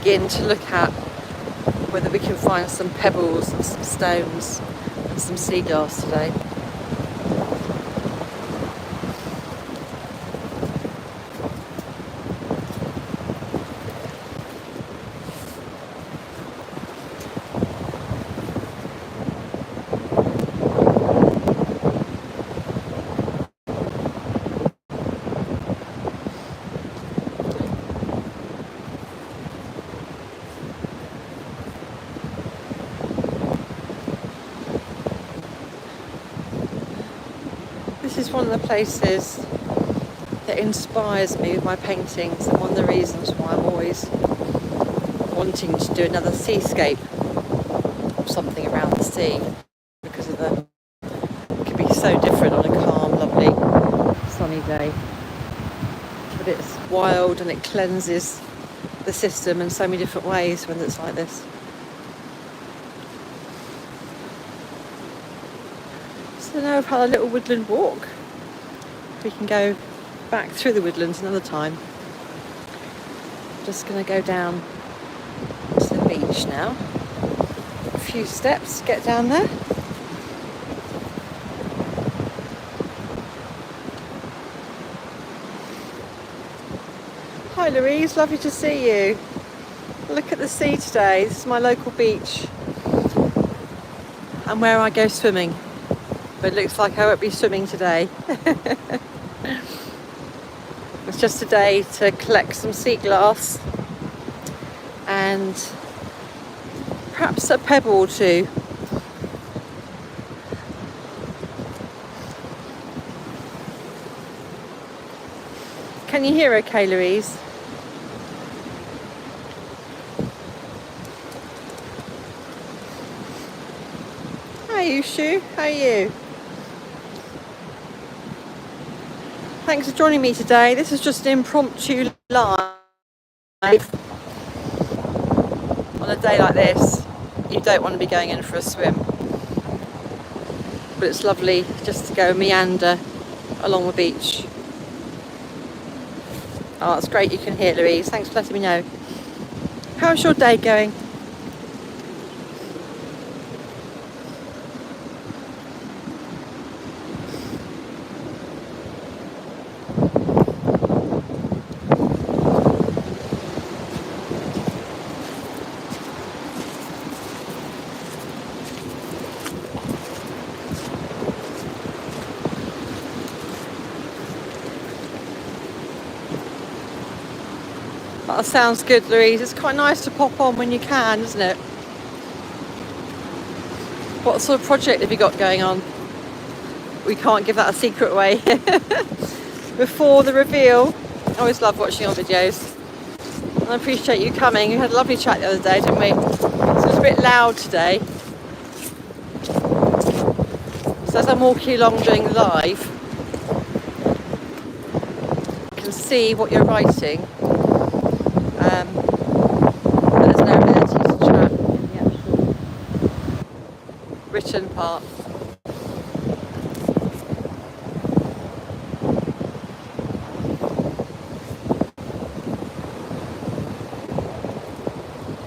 begin to look at whether we can find some pebbles and some stones and some sea glass today. This is one of the places that inspires me with my paintings, and one of the reasons why I'm always wanting to do another seascape or something around the sea, because of it can be so different on a calm, lovely, sunny day. But it's wild and it cleanses the system in so many different ways when it's like this. So now I've had a little woodland walk. We can go back through the woodlands another time. Just going to go down to the beach now. A few steps to get down there. Hi Louise, lovely to see you. Look at the sea today. This is my local beach and where I go swimming. But it looks like I won't be swimming today. It's just a day to collect some sea glass and perhaps a pebble or two. Can you hear okay, Louise? Hi Ushu, how are you? Thanks for joining me today. This is just an impromptu live. On a day like this, you don't want to be going in for a swim. But it's lovely just to go meander along the beach. Oh, that's great you can hear, Louise. Thanks for letting me know. How's your day going? That sounds good, Louise. It's quite nice to pop on when you can, isn't it? What sort of project have you got going on? We can't give that a secret away. Before the reveal. I always love watching your videos. And I appreciate you coming. We had a lovely chat the other day, didn't we? So it's a bit loud today. So as I'm walking along doing live, I can see what you're writing. But there's no ability to chat in the actual written part.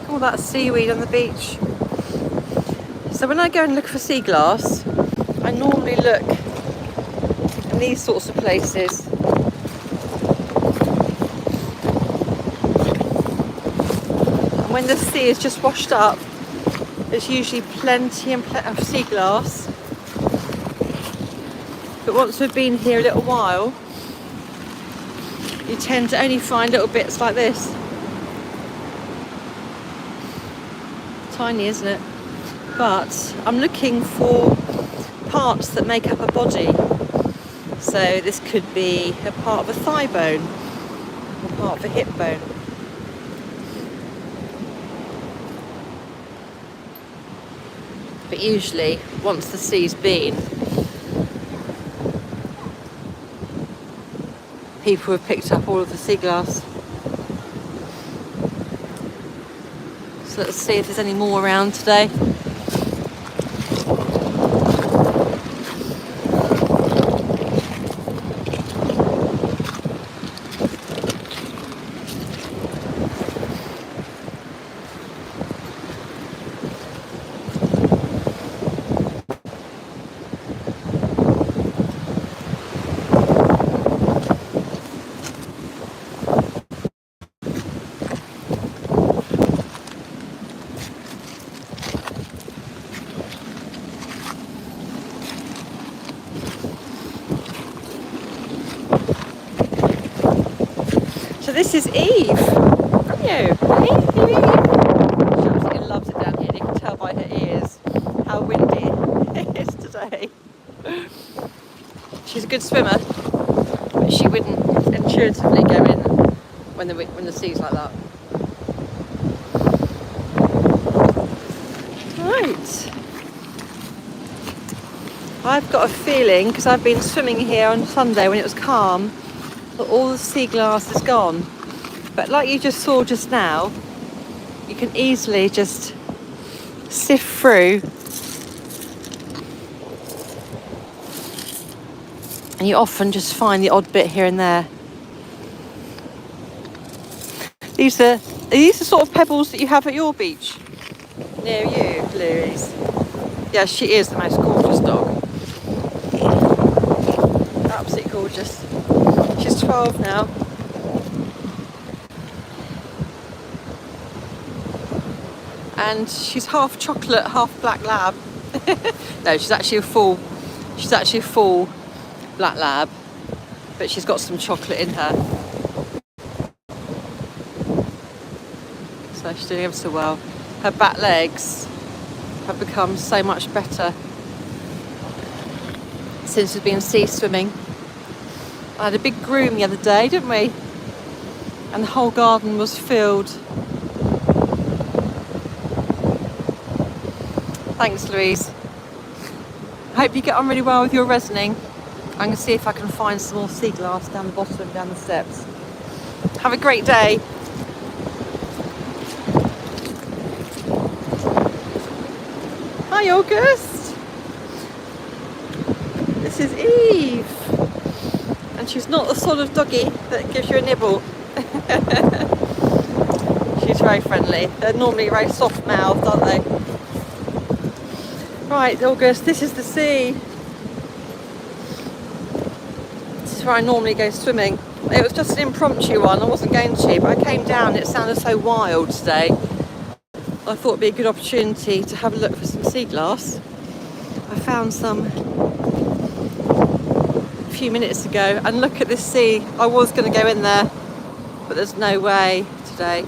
All that seaweed on the beach. So when I go and look for sea glass, I normally look in these sorts of places. When the sea is just washed up, there's usually plenty of sea glass. But once we've been here a little while, you tend to only find little bits like this. Tiny, isn't it? But I'm looking for parts that make up a body. So this could be a part of a thigh bone or part of a hip bone. But usually, once the sea's been, people have picked up all of the sea glass. So let's see if there's any more around today. this is Eve. Come you? Hey, Eve. She absolutely loves it down here. You can tell by her ears how windy it is today. She's a good swimmer, but she wouldn't intuitively go in when the sea's like that. Right. I've got a feeling, because I've been swimming here on Sunday when it was calm, that all the sea glass is gone. But like you just saw just now, you can easily just sift through, and you often just find the odd bit here and there. These are the sort of pebbles that you have at your beach near you, Louise. Yeah, she is the most gorgeous dog. Absolutely gorgeous. She's 12 now. And she's half chocolate, half black lab. No, she's actually a full black lab, but she's got some chocolate in her. So she's doing ever so well. Her back legs have become so much better since we've been sea swimming. I had a big groom the other day, didn't we? And the whole garden was filled. Thanks, Louise. I hope you get on really well with your resining. I'm going to see if I can find some more sea glass down the bottom, down the steps. Have a great day. Hi, August. This is Eve. And she's not the sort of doggy that gives you a nibble. She's very friendly. They're normally very soft-mouthed, aren't they? Right, August, this is the sea. This is where I normally go swimming. It was just an impromptu one, I wasn't going to, but I came down and it sounded so wild today. I thought it'd be a good opportunity to have a look for some sea glass. I found some a few minutes ago, and look at this sea. I was going to go in there, but there's no way today.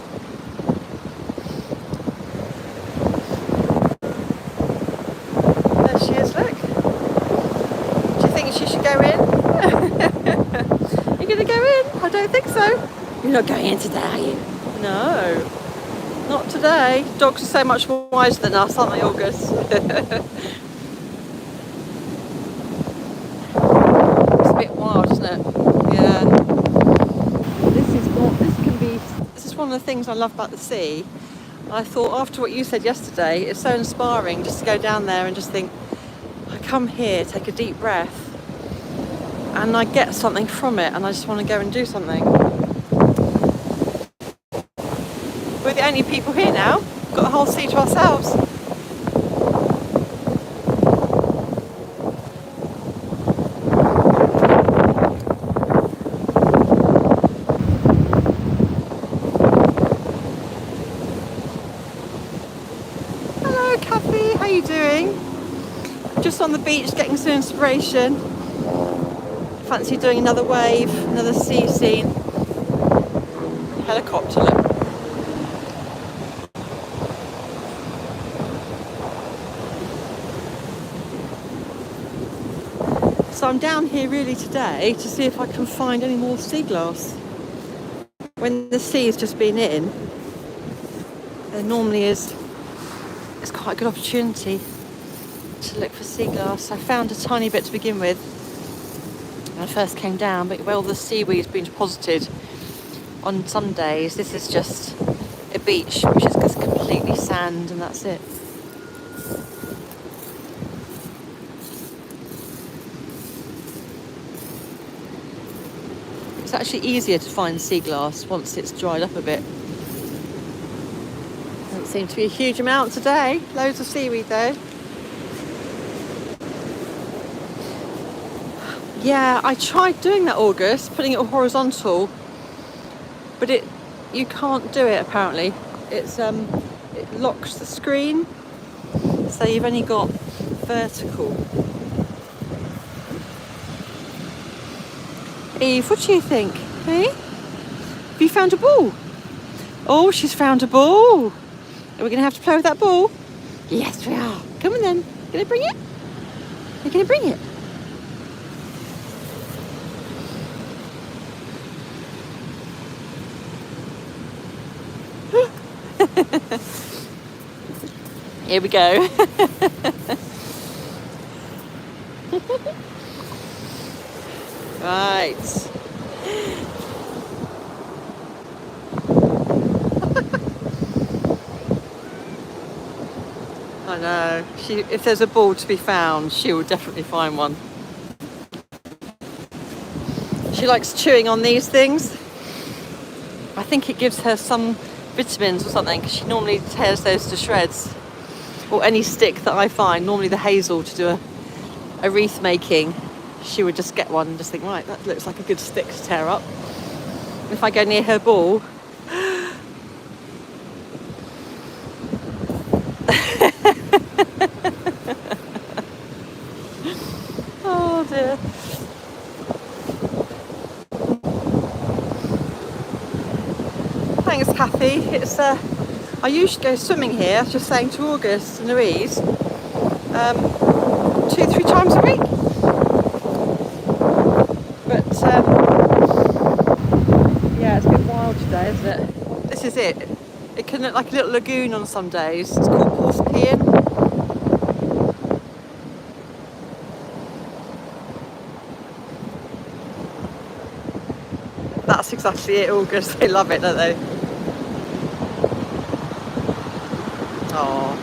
There she is, look. Do you think she should go in? You're going to go in? I don't think so. You're not going in today, are you? No. Not today. Dogs are so much more wiser than us, aren't they, August? It's a bit wild, isn't it? Yeah. This is one of the things I love about the sea. I thought after what you said yesterday, it's so inspiring just to go down there and just think, I come here, take a deep breath, and I get something from it, and I just want to go and do something. We're the only people here now. We've got the whole sea to ourselves. Hello, Kathy. How are you doing? Just on the beach getting some inspiration. Fancy doing another wave, another sea scene. Helicopter, look. So I'm down here really today to see if I can find any more sea glass. When the sea has just been in, there normally is it's quite a good opportunity to look for sea glass. I found a tiny bit to begin with when I first came down, but where all the seaweed's been deposited on some days, this is just a beach which is just completely sand, and that's it. It's actually easier to find sea glass once it's dried up a bit. Doesn't seem to be a huge amount today. Loads of seaweed though. Yeah, I tried doing that, August, putting it horizontal, but you can't do it apparently. It locks the screen, so you've only got vertical. Eve, what do you think? Hey? Have you found a ball? Oh, she's found a ball. Are we going to have to play with that ball? Yes, we are. Come on then. Going to bring it? You're going to bring it? Here we go. Right. I know. If there's a ball to be found, she will definitely find one. She likes chewing on these things. I think it gives her some vitamins or something, because she normally tears those to shreds. Or any stick that I find, normally the hazel, to do a wreath making. She would just get one and just think, right, that looks like a good stick to tear up. If I go near her ball, oh dear. Thanks, Kathy. It's I usually go swimming here, just saying to August and Louise, 2-3 times a week. But yeah, it's a bit wild today, isn't it? This is it. It can look like a little lagoon on some days. It's called Porthpian. That's exactly it, August. They love it, don't they? Oh.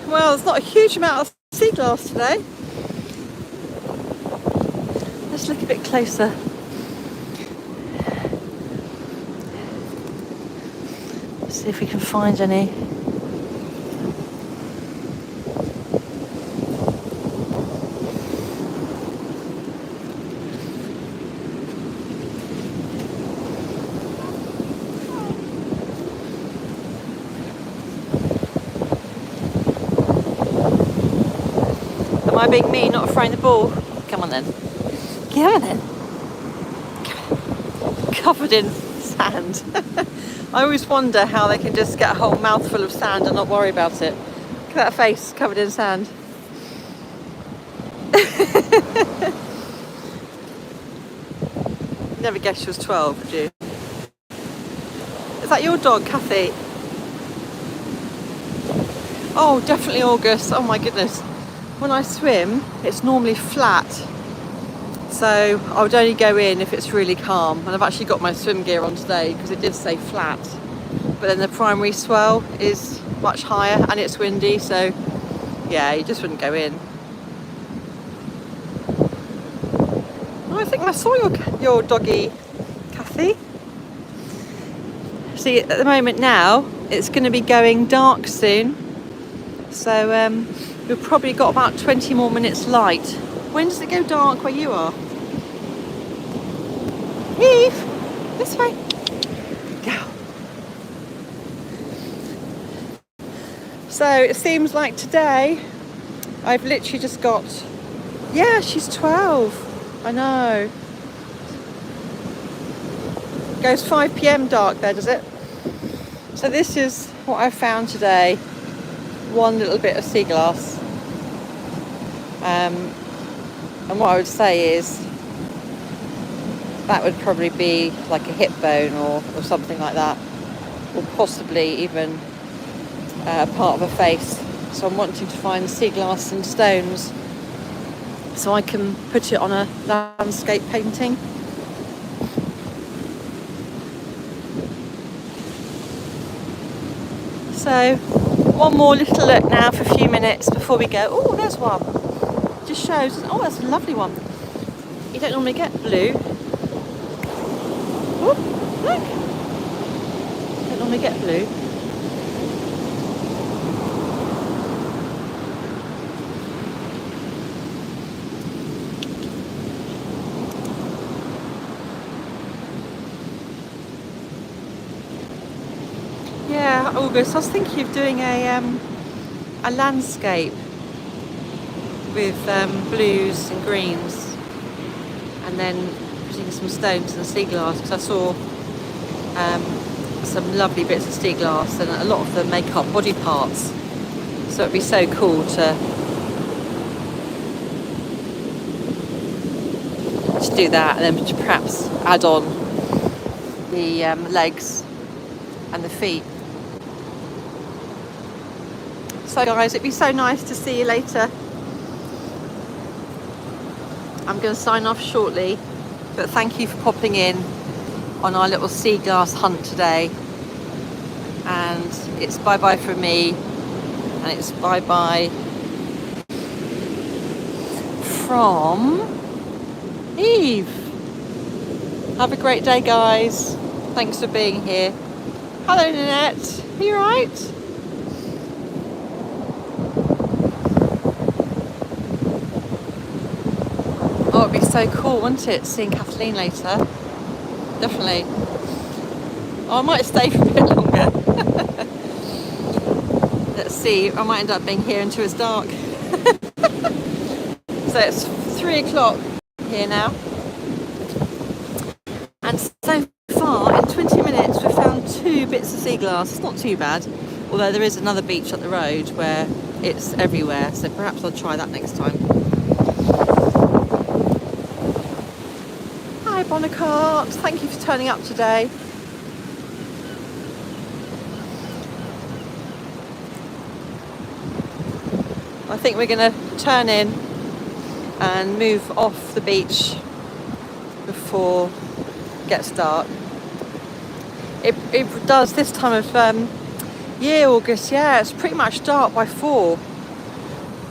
Well, there's not a huge amount of sea glass today. Let's look a bit closer. See if we can find any. Am I being mean, not throwing the ball? Come on then. Come on then. Covered in sand. I always wonder how they can just get a whole mouthful of sand and not worry about it. Look at that face, covered in sand. Never guessed she was 12, would you? Is that your dog, Kathy? Oh, definitely August. Oh my goodness. When I swim, it's normally flat. So I would only go in if it's really calm. And I've actually got my swim gear on today because it did say flat. But then the primary swell is much higher and it's windy, so yeah, you just wouldn't go in. Oh, I think I saw your doggy, Kathy. See, at the moment now, it's going to be going dark soon. So we've probably got about 20 more minutes light. When does it go dark where you are? Eve, this way. Go. So it seems like today I've literally just got, yeah, she's 12. I know. Goes 5 p.m. dark there, does it? So this is what I found today. One little bit of sea glass. And what I would say is that would probably be like a hip bone or something like that, or possibly even part of a face. So I'm wanting to find sea glass and stones so I can put it on a landscape painting. So one more little look now for a few minutes before we go. Oh, there's one. Just shows. Oh, that's a lovely one. You don't normally get blue. Oh, look. You don't normally get blue. August, I was thinking of doing a landscape with blues and greens, and then putting some stones and sea glass, because I saw some lovely bits of sea glass, and a lot of them make up body parts, so it'd be so cool to do that, and then to perhaps add on the legs and the feet. So guys, it'd be so nice to see you later. I'm going to sign off shortly, but thank you for popping in on our little sea glass hunt today. And it's bye bye from me, and it's bye bye from Eve. Have a great day, guys. Thanks for being here. Hello, Nanette. Are you alright? Oh, it'd be so cool, wouldn't it, seeing Kathleen later? Definitely. Oh, I might stay for a bit longer. Let's see, I might end up being here until it's dark. So it's 3 o'clock here now. And so far, in 20 minutes, we've found 2 bits of sea glass. It's not too bad. Although there is another beach up the road where it's everywhere. So perhaps I'll try that next time. Hi, Bonacart. Thank you for turning up today. I think we're going to turn in and move off the beach before it gets dark. It does this time of year, August, yeah, it's pretty much dark by 4.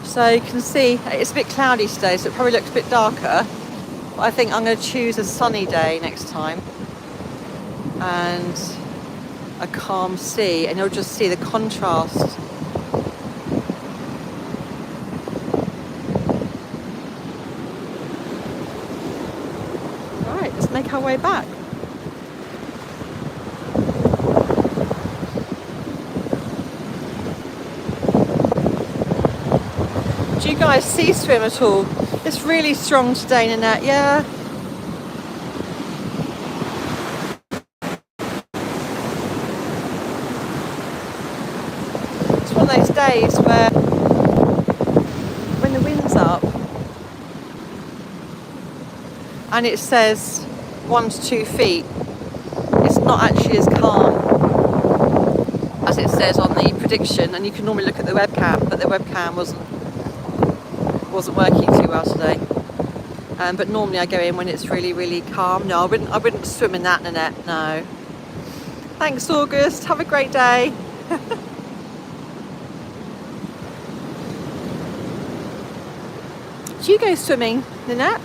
So you can see it's a bit cloudy today, so it probably looks a bit darker. But I think I'm going to choose a sunny day next time and a calm sea, and you'll just see the contrast. Right, let's make our way back. Do you guys sea swim at all? It's really strong today, Nanette, yeah? It's one of those days where when the wind's up and it says 1 to 2 feet, it's not actually as calm as it says on the prediction, and you can normally look at the webcam, but the webcam wasn't working too well today. But normally I go in when it's really, really calm. No, I wouldn't swim in that, Nanette, no. Thanks, August. Have a great day. Do you go swimming, Nanette?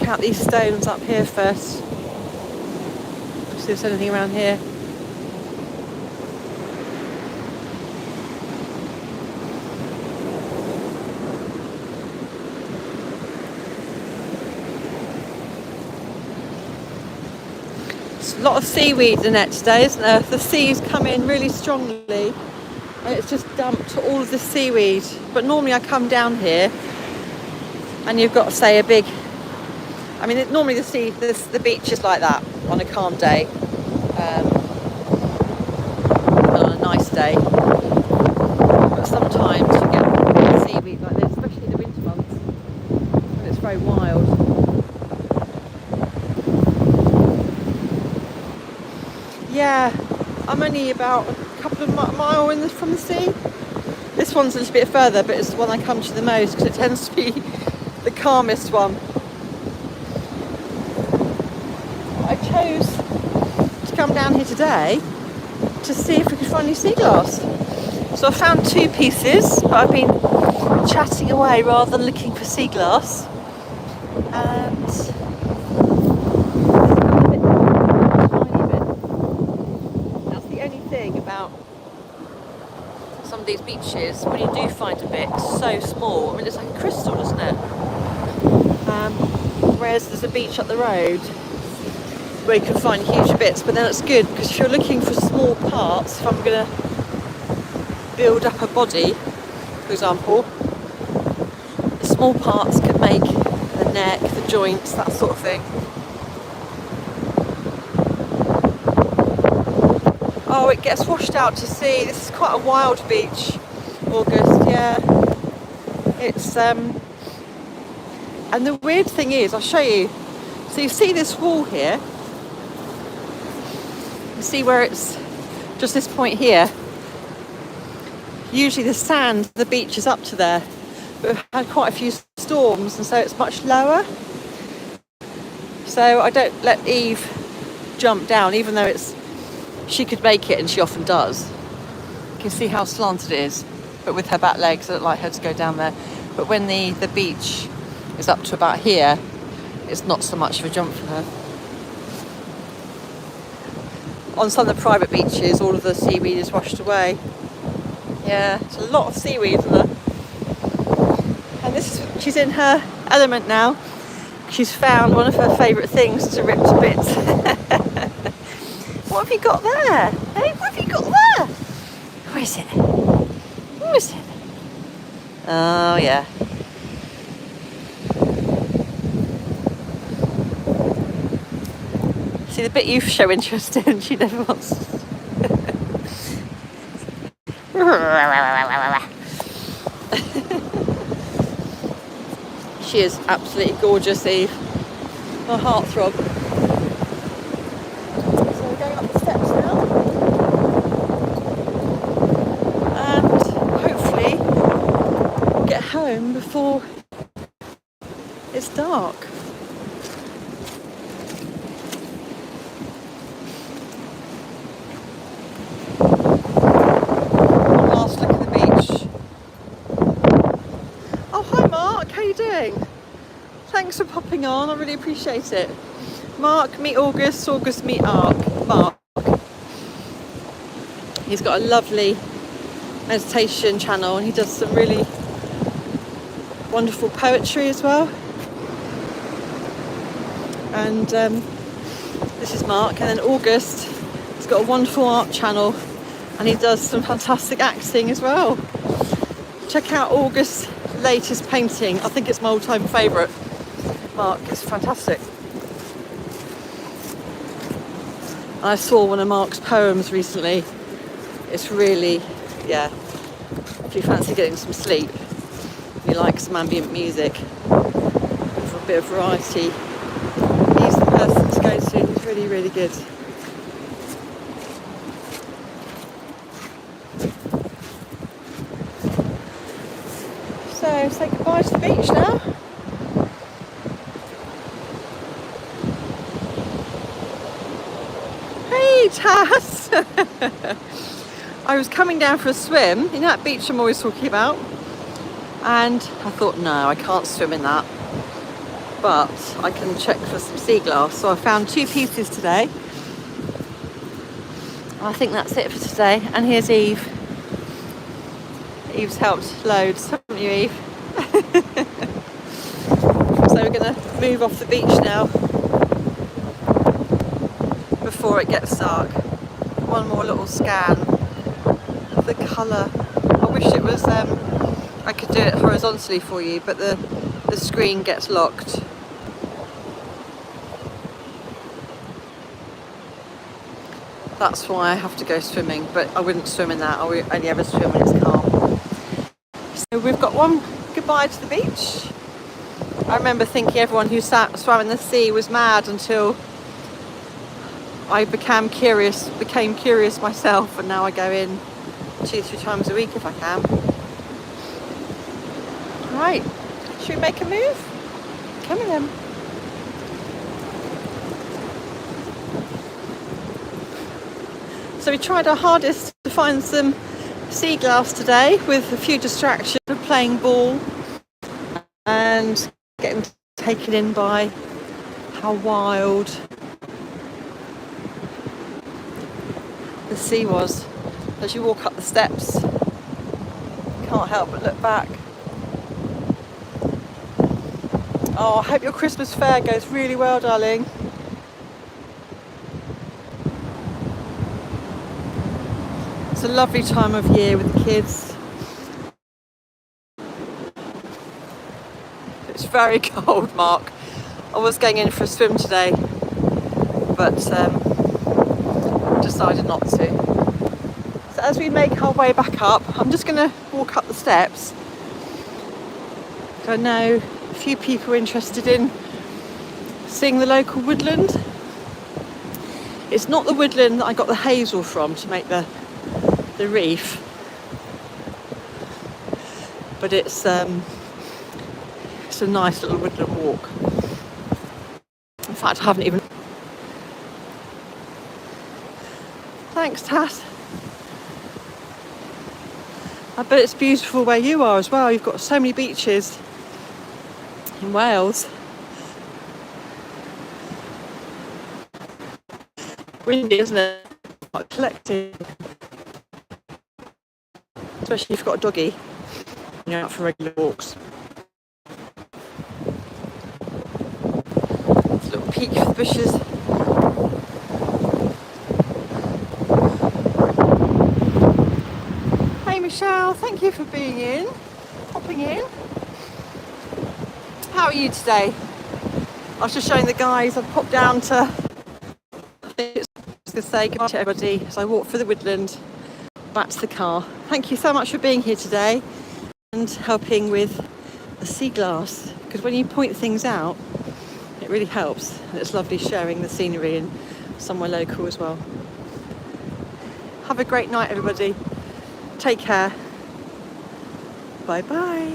Out these stones up here first. See if there's anything around here. It's a lot of seaweed in it today, isn't there? The sea's come in really strongly and it's just dumped all of the seaweed. But normally I come down here and you've got, say, a big, I mean, normally the beach is like that on a calm day, on a nice day. But sometimes you get seaweed like this, especially in the winter months, when it's very wild. Yeah, I'm only about a couple of miles from the sea. This one's a little bit further, but it's the one I come to the most because it tends to be the calmest one. I chose to come down here today to see if we could find any sea glass. So I found 2 pieces, but I've been chatting away rather than looking for sea glass. And a tiny bit. That's the only thing about some of these beaches, when you do find a bit, it's so small. I mean, it's like a crystal, isn't it? Whereas there's a beach up the road where you can find huge bits, but then it's good because if you're looking for small parts, if I'm going to build up a body, for example, the small parts can make the neck, the joints, that sort of thing. Oh, it gets washed out to sea. This is quite a wild beach, August, yeah. It's, and the weird thing is, I'll show you. So you see this wall here? You see where it's just this point here? Usually the sand, the beach is up to there. But we've had quite a few storms and so it's much lower. So I don't let Eve jump down, even though she could make it and she often does. You can see how slanted it is. But with her back legs, I don't like her to go down there. But when the beach is up to about here, it's not so much of a jump for her. On some of the private beaches, all of the seaweed is washed away. Yeah, it's a lot of seaweed, isn't there? And she's in her element now. She's found one of her favourite things to rip to bits. What have you got there? Hey, what have you got there? Where is it? Where is it? Oh, yeah. See, the bit you show interest in, she never wants. She is absolutely gorgeous, Eve. My heartthrob. So we're going up the steps now. And hopefully we'll get home before it's dark. Last look at the beach. Oh, hi Mark, how are you doing? Thanks for popping on, I really appreciate it. Mark, meet August, August, meet Mark. He's got a lovely meditation channel and he does some really wonderful poetry as well. And this is Mark, and then August has got a wonderful art channel and he does some fantastic acting as well. Check out August's latest painting. I think it's my all-time favourite. Mark, it's fantastic. I saw one of Mark's poems recently. It's really, yeah, if you fancy getting some sleep, you like some ambient music for a bit of variety, he's the person to go to. He's really, really good. So say goodbye to the beach now. Hey Taz! I was coming down for a swim, you know that beach I'm always talking about? And I thought, no, I can't swim in that. But I can check for some sea glass. So I found 2 pieces today. I think that's it for today. And here's Eve. Eve's helped loads, haven't you, Eve? So we're going to move off the beach now before it gets dark. One more little scan of the colour. I wish it was, I could do it horizontally for you, but the screen gets locked. That's why I have to go swimming, but I wouldn't swim in that. I only ever swim when it's calm. So we've got one goodbye to the beach. I remember thinking everyone who swam in the sea was mad until I became curious myself, and now I go in 2-3 times a week if I can. Right, should we make a move? Come on then. So we tried our hardest to find some sea glass today with a few distractions of playing ball and getting taken in by how wild the sea was as you walk up the steps. can't help but look back. Oh, I hope your Christmas fair goes really well, darling. It's a lovely time of year with the kids. It's very cold, Mark. I was going in for a swim today, but decided not to. So as we make our way back up, I'm just going to walk up the steps. I know a few people are interested in seeing the local woodland. It's not the woodland that I got the hazel from to make the reef, but it's a nice little woodland walk. In fact, I haven't even... Thanks, Tat. I bet it's beautiful where you are as well. You've got so many beaches in Wales. Windy, isn't it? Quite collective. Especially if you've got a doggy and you're out for regular walks. It's a little peek for the bushes. Hey Michelle, thank you for being in, popping in. How are you today? I was just showing the guys, I've popped down to, I think it's to say goodbye to everybody as I walk through the woodland back to the car. Thank you so much for being here today and helping with the sea glass, because when you point things out it really helps, and it's lovely sharing the scenery and somewhere local as well. Have a great night everybody, take care, bye bye.